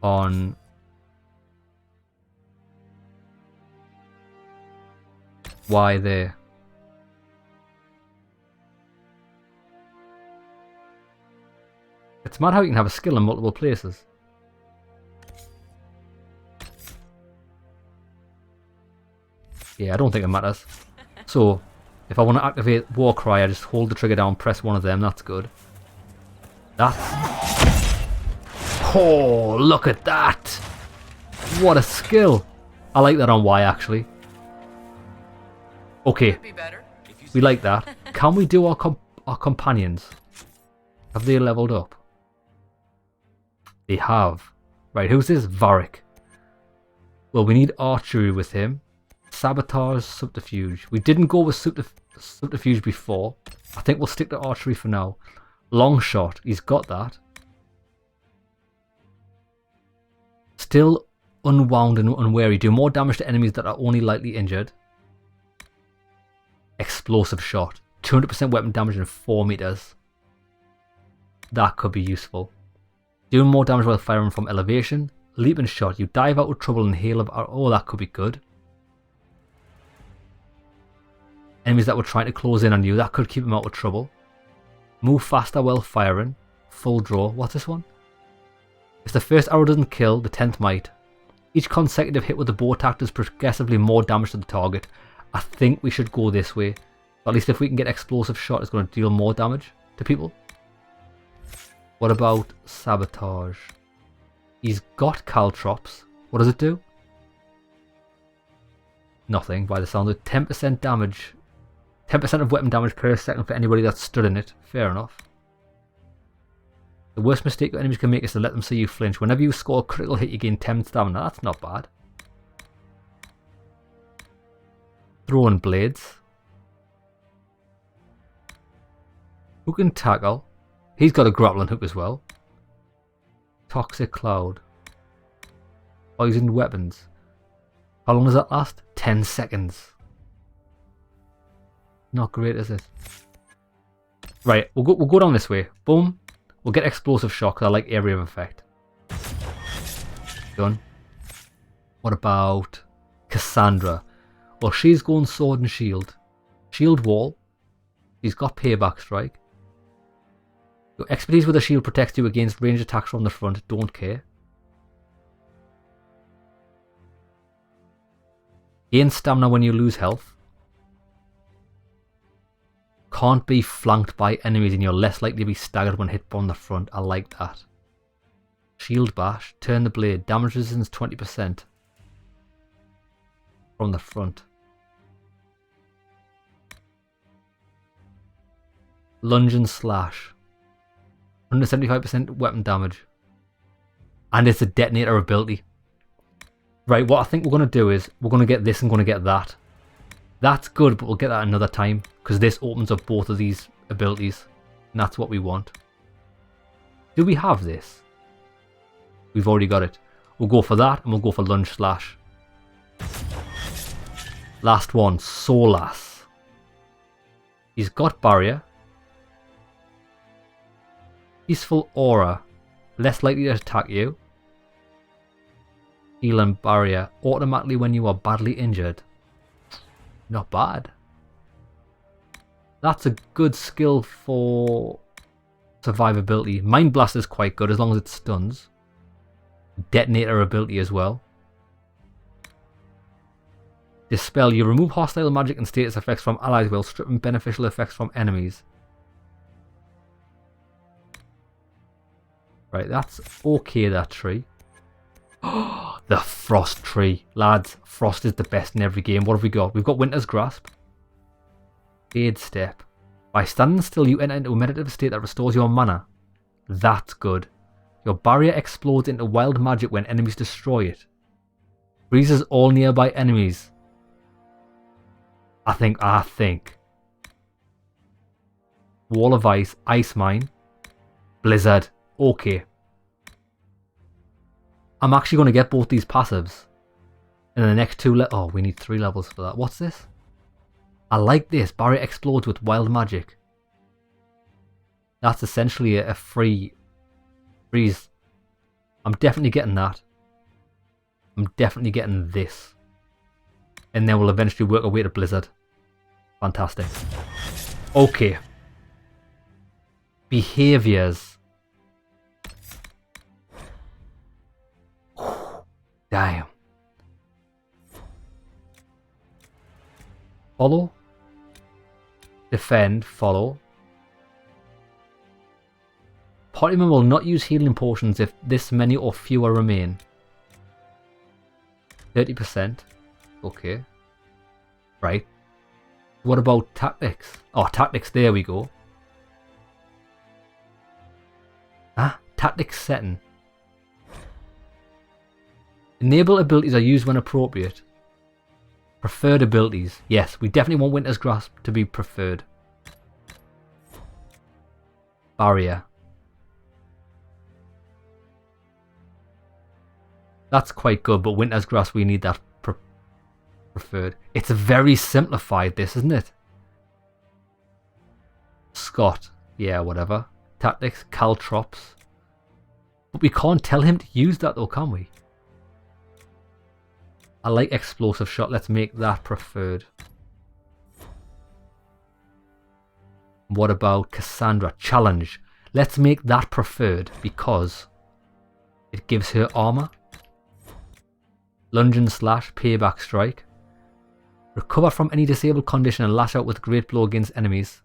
A: on Y there. It's mad how you can have a skill in multiple places. Yeah, I don't think it matters. So, if I want to activate Warcry, I just hold the trigger down, press one of them. That's good. That's... Oh, look at that! What a skill! I like that on Y, actually. Okay, we like that. Can we do our companions? Have they leveled up? They have. Right, who's this? Varric. Well, we need archery with him. Sabotage, subterfuge. We didn't go with subterfuge before. I think we'll stick to archery for now. Long shot. He's got that. Still unwound and unwary. Do more damage to enemies that are only lightly injured. Explosive shot. 200% weapon damage in 4 meters. That could be useful. Doing more damage while firing from elevation. Leaping shot. You dive out of trouble and hail of... Oh, that could be good. Enemies that were trying to close in on you. That could keep them out of trouble. Move faster while firing. Full draw. What's this one? If the first arrow doesn't kill, the 10th might. Each consecutive hit with the bow attack does progressively more damage to the target. I think we should go this way. At least if we can get explosive shot, it's going to deal more damage to people. What about sabotage? He's got caltrops. What does it do? Nothing by the sound of it. 10% damage. 10% of weapon damage per second for anybody that stood in it. Fair enough. The worst mistake enemies can make is to let them see you flinch. Whenever you score a critical hit, you gain 10 stamina. That's not bad. Throwing blades. Hook and tackle. He's got a grappling hook as well. Toxic cloud. Poisoned weapons. How long does that last? 10 seconds. Not great, is it? Right, we'll go down this way. Boom. We'll get explosive shock because I like area of effect. Done. What about Cassandra? Well, she's going sword and shield. Shield wall. She's got payback strike. Your expertise with a shield protects you against ranged attacks from the front. Don't care. Gain stamina when you lose health. Can't be flanked by enemies and you're less likely to be staggered when hit from the front. I like that. Shield bash. Turn the blade. Damage resistance 20% from the front. Lunge and slash. 175% weapon damage. And it's a detonator ability. Right, what I think we're going to do is we're going to get this and going to get that. That's good, but we'll get that another time because this opens up both of these abilities. And that's what we want. Do we have this? We've already got it. We'll go for that and we'll go for Lunge Slash. Last one, Solas. He's got Barrier. Peaceful Aura. Less likely to attack you. Heal and Barrier. Automatically when you are badly injured. Not bad. That's a good skill for survivability. Mind Blast is quite good as long as it stuns. Detonator ability as well. Dispel. You remove hostile magic and status effects from allies while stripping beneficial effects from enemies. Right, that's okay, that tree. The Frost tree. Lads, Frost is the best in every game. What have we got? We've got Winter's Grasp. Aid Step. By standing still, you enter into a meditative state that restores your mana. That's good. Your barrier explodes into wild magic when enemies destroy it. Freezes all nearby enemies. I think. Wall of Ice, Ice Mine, Blizzard. Okay. I'm actually going to get both these passives. In the next two oh, we need 3 levels for that. What's this? I like this. Barrier explodes with wild magic. That's essentially a free freeze. I'm definitely getting that. I'm definitely getting this. And then we'll eventually work our way to Blizzard. Fantastic. Okay. Behaviors. Damn. Follow. Defend. Follow. Partyman will not use healing potions if this many or fewer remain. 30%. Okay. Right. What about tactics? Oh, tactics. There we go. Ah, tactics setting. Enable abilities are used when appropriate. Preferred abilities. Yes, we definitely want Winter's Grasp to be preferred. Barrier. That's quite good, but Winter's Grasp, we need that preferred. It's very simplified, this, isn't it? Scott. Yeah, whatever. Tactics. Caltrops. But we can't tell him to use that though, can we? I like Explosive Shot. Let's make that preferred. What about Cassandra? Challenge. Let's make that preferred because it gives her armor. Lunge and Slash. Payback Strike. Recover from any disabled condition and lash out with Great Blow against enemies.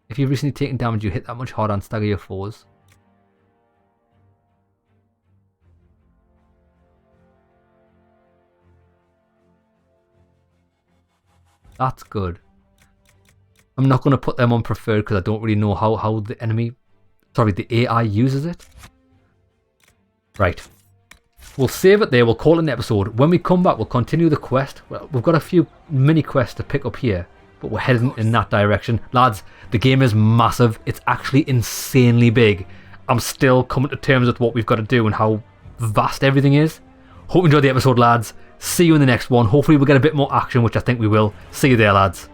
A: If you've recently taken damage, you hit that much harder and stagger your foes. That's good. I'm not going to put them on preferred because I don't really know how the the AI uses it. Right. We'll save it there. We'll call it an episode. When we come back, we'll continue the quest. Well, we've got a few mini quests to pick up here, but we're heading in that direction. Lads, the game is massive. It's actually insanely big. I'm still coming to terms with what we've got to do and how vast everything is. Hope you enjoyed the episode, lads. See you in the next one. Hopefully we'll get a bit more action, which I think we will. See you there, lads.